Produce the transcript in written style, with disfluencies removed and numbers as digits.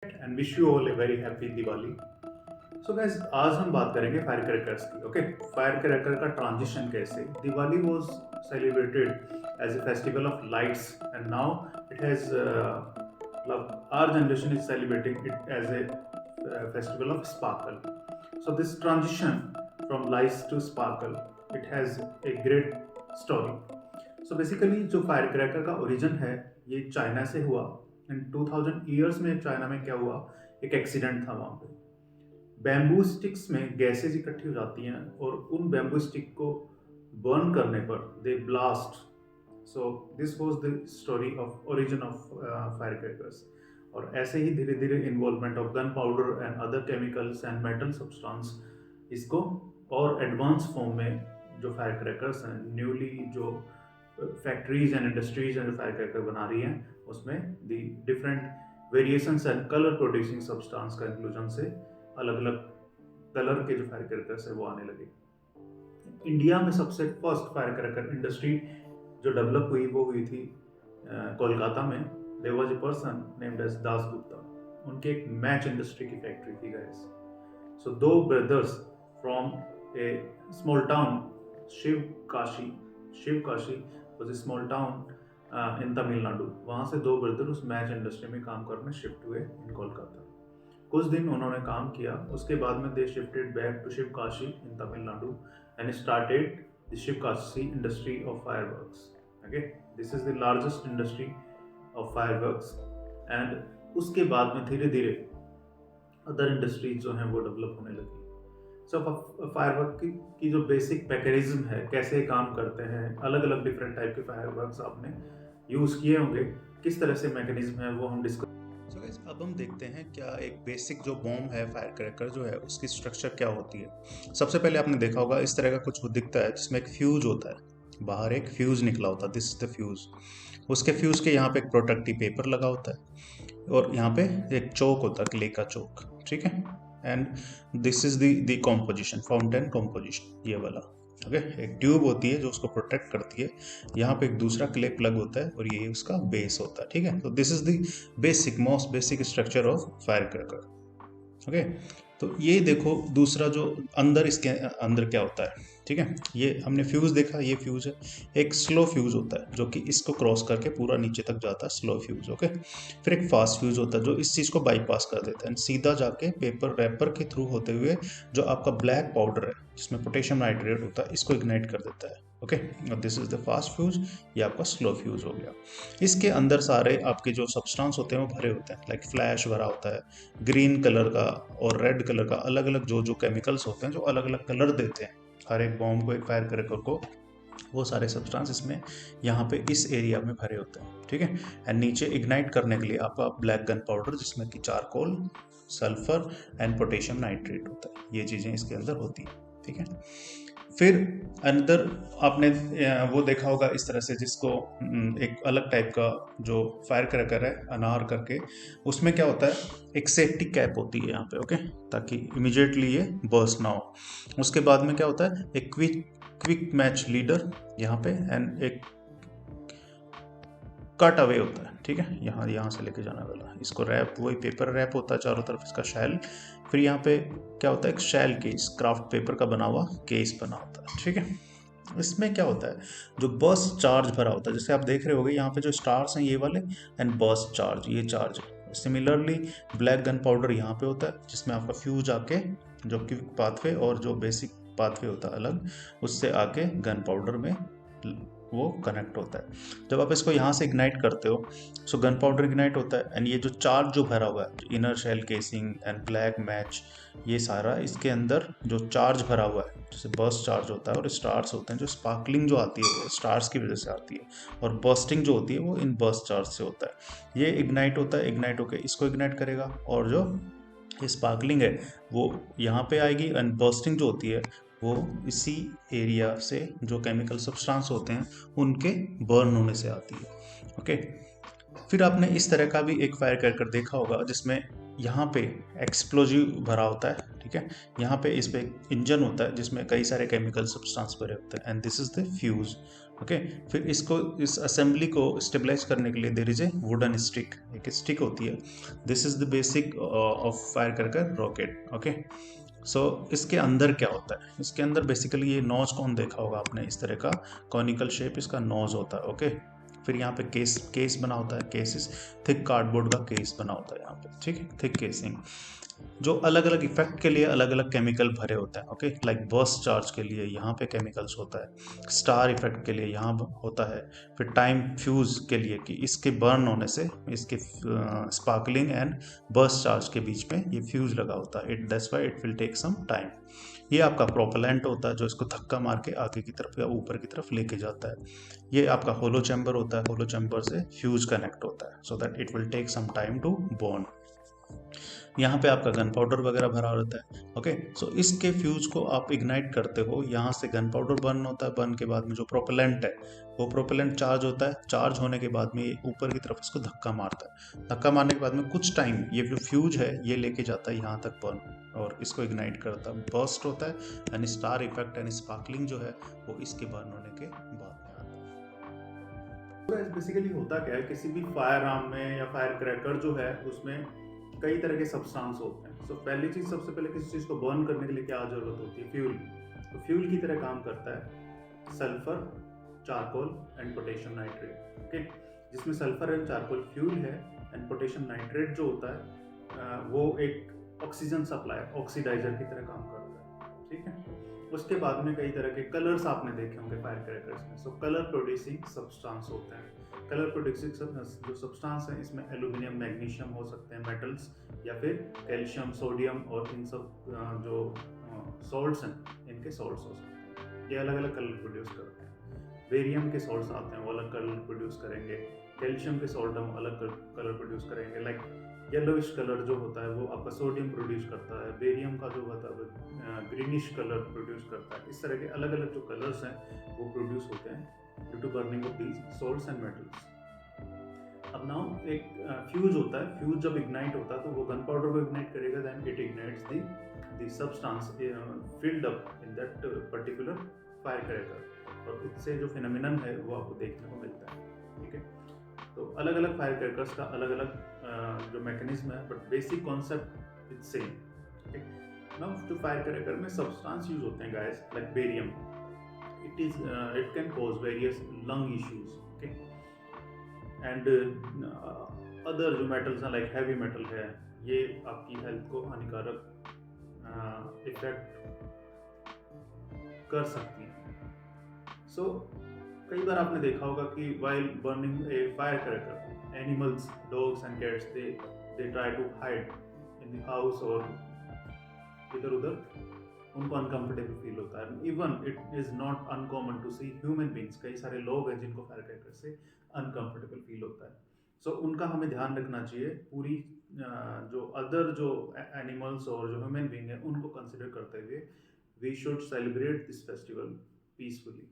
And wish you all a very happy Diwali. So guys, आज हम बात करेंगे फायर क्रैकर्स की। ओके, फायर क्रैकर का ट्रांजिशन कैसे। Diwali was celebrated as a festival of lights and now it has our generation is celebrating it as a festival of sparkle. So this transition from lights to sparkle, it has a great story. So basically जो fire cracker का origin है ये China से हुआ। इन 2000 years में China में क्या हुआ, एक एक्सीडेंट था वहाँ पे। बैम्बू स्टिक्स में गैसेज इकट्ठी हो जाती हैं और उन बैम्बू स्टिक को बर्न करने पर they blast. So this was the story of origin of fire crackers. और ऐसे ही धीरे धीरे involvement of gun powder and other chemicals and metal substance इसको और एडवांस फॉर्म में जो फायर क्रैकर्स हैं, न्यूली जो factories and industries and fire cracker बना रही हैं, उसमें the different variations and colour producing substance का इंक्लूजन से अलग अलग कलर के जो फायर क्रैकर्स है वो आने लगे। इंडिया में सबसे फर्स्ट फायर क्रैकर इंडस्ट्री जो डेवलप हुई वो हुई थी कोलकाता में। There was a person named as Das Gupta. उनके एक मैच इंडस्ट्री की फैक्ट्री थी guys. So two brothers from a small town Shiv Kashi was a small town in Tamil Nadu। वहाँ से दो ब्रदर उस मैच इंडस्ट्री में काम करने शिफ्ट हुए इन कोलकाता। कुछ दिन उन्होंने काम किया, उसके बाद में they shifted back to Sivakasi in Tamil Nadu and started the Sivakasi industry of fireworks. Okay, this is the largest industry of fireworks. And उसके बाद में धीरे धीरे अदर इंडस्ट्रीज जो हैं वो डेवलप होने लगी। सो फायरवर्क की जो बेसिक मैकेनिज्म है, कैसे काम करते हैं, अलग अलग डिफरेंट टाइप के फायरवर्क्स आपने यूज़ किए होंगे, किस तरह से मैकेनिज्म है वो हम डिस्कस। सो गाइस, अब हम देखते हैं क्या एक बेसिक जो बॉम्ब है फायर क्रैकर जो है उसकी स्ट्रक्चर क्या होती है। सबसे पहले आपने देखा होगा इस तरह का कुछ दिखता है जिसमें एक फ्यूज होता है, बाहर एक फ्यूज निकला होता है, दिस इज द फ्यूज। उसके फ्यूज के यहाँ पे एक प्रोटेक्टिव पेपर लगा होता है और यहाँ पे एक चौक होता है, क्ले का चौक, ठीक है। And this is the composition, fountain composition, ये वाला। ओके, एक ट्यूब होती है जो उसको प्रोटेक्ट करती है, यहाँ पे एक दूसरा क्ले प्लग होता है और ये उसका बेस होता है, ठीक है। तो this is the basic most basic structure of fire cracker. Okay, तो ये देखो दूसरा जो अंदर, इसके अंदर क्या होता है, ठीक है। ये हमने फ्यूज देखा, ये फ्यूज है। एक स्लो फ्यूज होता है जो कि इसको क्रॉस करके पूरा नीचे तक जाता है, स्लो फ्यूज। ओके, फिर एक फास्ट फ्यूज होता है जो इस चीज़ को बाईपास कर देता है, सीधा जाके पेपर रैपर के थ्रू होते हुए जो आपका ब्लैक पाउडर है जिसमें पोटेशियम नाइट्रेट होता है इसको इग्नाइट कर देता है। ओके, और this is the fast fuse, ये आपका स्लो फ्यूज हो गया। इसके अंदर सारे आपके जो सब्सटेंस होते हैं वो भरे होते हैं, लाइक फ्लैश भरा होता है, ग्रीन कलर का और रेड कलर का, अलग अलग जो जो केमिकल्स होते हैं जो अलग अलग कलर देते हैं हर एक बॉम्ब को, एक फायर क्रैकर को, वो सारे सब्सटेंस इसमें यहाँ पे इस एरिया में भरे होते हैं, ठीक है। एंड नीचे इग्नाइट करने के लिए आपका ब्लैक गन पाउडर जिसमें कि charcoal, sulphur and potassium nitrate होता है, ये चीज़ें इसके अंदर होती है, ठीक है। फिर अंदर आपने वो देखा होगा इस तरह से, जिसको एक अलग टाइप का जो फायर क्रैकर है अनार करके, उसमें क्या होता है, एक सेफ्टी कैप होती है यहाँ पे, ओके, ताकि इमिजिएटली ये बर्स्ट ना हो। उसके बाद में क्या होता है, एक क्विक मैच लीडर यहाँ पे, एंड एक कट अवे होता है, ठीक है, यहाँ से लेके जाने वाला। इसको रैप, वही पेपर रैप होता है चारों तरफ इसका शैल। फिर यहाँ पे क्या होता है, एक शैल केस, क्राफ्ट पेपर का बना हुआ केस बना होता है, ठीक है। इसमें क्या होता है, जो बर्स्ट चार्ज भरा होता है, जैसे आप देख रहे होगे यहाँ पे जो स्टार्स हैं ये वाले, एंड बर्स्ट चार्ज, ये चार्ज है। सिमिलरली ब्लैक गन पाउडर यहाँ पे होता है जिसमें आपका फ्यूज आके जो क्विक पाथवे और जो बेसिक पाथवे होता है अलग, उससे आके गन पाउडर में वो कनेक्ट होता है। जब आप इसको यहाँ से इग्नाइट करते हो, सो गन पाउडर इग्नाइट होता है, एंड ये जो चार्ज जो भरा हुआ है, inner shell casing and black match, ये सारा इसके अंदर जो चार्ज भरा हुआ है, जैसे बर्स्ट चार्ज होता है और स्टार्स होते हैं, जो स्पार्कलिंग जो आती है वो स्टार्स की वजह से आती है, और बर्स्टिंग जो होती है वो इन बर्स्ट चार्ज से होता है। ये इग्नाइट होता है, इग्नाइट होकर इसको इग्नाइट करेगा, और जो स्पार्कलिंग है वो यहाँ पे आएगी, एंड बर्स्टिंग जो होती है वो इसी एरिया से जो केमिकल सब्सटेंस होते हैं उनके बर्न होने से आती है। ओके, फिर आपने इस तरह का भी एक फायर क्रैकर देखा होगा जिसमें यहाँ पे एक्सप्लोजिव भरा होता है, ठीक है। यहाँ पे इस पे एक इंजन होता है जिसमें कई सारे केमिकल सब्सटेंस भरे होते हैं, and this is the fuse. Okay, फिर इसको इस असेंबली को स्टेबलाइज करने के लिए there is a wooden stick, एक स्टिक होती है। This is the basic of fire cracker rocket. Okay, so इसके अंदर क्या होता है, इसके अंदर बेसिकली ये नोज कौन देखा होगा आपने, इस तरह का कॉनिकल शेप इसका नोज होता है। ओके, फिर यहाँ पे केस केस बना होता है, केसेस थिक कार्डबोर्ड का केस बना होता है यहाँ पे, ठीक है, थिक केसिंग, जो अलग अलग इफेक्ट के लिए अलग अलग केमिकल भरे होते हैं। ओके, लाइक बर्स्ट चार्ज के लिए यहाँ पे केमिकल्स होता है, स्टार इफेक्ट के लिए यहाँ होता है, फिर टाइम फ्यूज के लिए कि इसके बर्न होने से इसके स्पार्कलिंग एंड बर्स्ट चार्ज के बीच में ये फ्यूज लगा होता है, it that's why it will take some time. ये आपका प्रोपेलेंट होता है जो इसको धक्का मार के आगे की तरफ या ऊपर की तरफ लेके जाता है। ये आपका होलो चैम्बर होता है, होलो चैम्बर से फ्यूज कनेक्ट होता है so that it will take some time to burn. यहाँ पे आपका गन पाउडर वगैरह भरा रहता है। ओके, सो इसके फ्यूज को आप इग्नाइट करते हो, यहाँ से गन पाउडर बर्न होता है, बर्न के बाद में जो प्रोपेलेंट है वो प्रोपेलेंट चार्ज होता है, चार्ज होने के बाद में ये ऊपर की तरफ इसको धक्का मारता है, धक्का मारने के बाद में कुछ टाइम ये जो फ्यूज है ये लेके जाता है यहाँ तक बर्न और इसको इग्नाइट करता है, बर्स्ट होता है, यानी स्टार इफेक्ट यानी स्पार्कलिंग जो है वो इसके बर्न होने के बाद में आता है। बेसिकली होता क्या है, किसी भी फायर आर्म में या फायर क्रैकर जो है उसमें कई तरह के सब्सटेंस होते हैं। सो पहली चीज, सबसे पहले किसी चीज को बर्न करने के लिए क्या जरूरत होती है, फ्यूल। तो फ्यूल की तरह काम करता है sulphur, charcoal and potassium nitrate. Okay, जिसमें सल्फर एंड चारकोल फ्यूल है, एंड पोटेशियम नाइट्रेट जो होता है वो एक ऑक्सीजन सप्लाई, ऑक्सीडाइजर की तरह काम करता है, ठीक है। उसके बाद में कई तरह के कलर्स आपने देखे होंगे फायर क्रैकर्स में। सो कलर प्रोड्यूसिंग सब्सटेंस होते हैं। कलर प्रोड्यूसिंग जो सब्सटेंस है इसमें एल्यूमिनियम, मैग्नीशियम हो सकते हैं मेटल्स, या फिर कैल्शियम, सोडियम और इन सब जो सॉल्ट्स हैं इनके सॉल्ट्स हो सकते हैं। ये अलग अलग कलर प्रोड्यूस करते हैं। बेरियम के सॉल्ट्स आते हैं वो अलग कलर प्रोड्यूस करेंगे, कैल्शियम के सॉल्ट हम अलग कलर प्रोड्यूस करेंगे। लाइक येलोइश कलर जो होता है वो आपका सोडियम प्रोड्यूस करता है, बेरियम का जो होता है वो ग्रीनिश कलर प्रोड्यूस करता है। इस तरह के अलग अलग जो कलर्स हैं वो प्रोड्यूस होते हैं due to burning of these salts and metals. अब नाउ एक फ्यूज होता है, फ्यूज जब इग्नाइट होता है तो वो गन पाउडर को इग्नाइट करेगा, then it ignites the substance filled up in that particular fire cracker, और उससे जो फिनोमिनन है वो आपको देखने को मिलता है, ठीक है। तो अलग अलग फायर क्रैकर्स का अलग अलग जो मैकेनिज्म है, but basic concept is same, ठीक। नाउ जो फायर क्रैकर में सब्सटेंस यूज होते हैं guys, like barium, it can cause various lung issues, okay, and other जो मेटल्स हैं लाइक हैवी मेटल है, ये आपकी हेल्थ को हानिकारक इफेक्ट कर सकती हैं। सो कई बार आपने देखा होगा कि while burning a fire cracker, animals, dogs and cats, they try to hide in the house, और इधर उधर उनको अनकंफर्टेबल फील होता है। Even it is not uncommon to see human beings, कई सारे लोग हैं जिनको फायर क्रैकर से अनकंफर्टेबल फील होता है। सो उनका हमें ध्यान रखना चाहिए, पूरी जो अदर जो एनिमल्स और जो ह्यूमन बींग है उनको कंसिडर करते हुए we should celebrate this festival peacefully.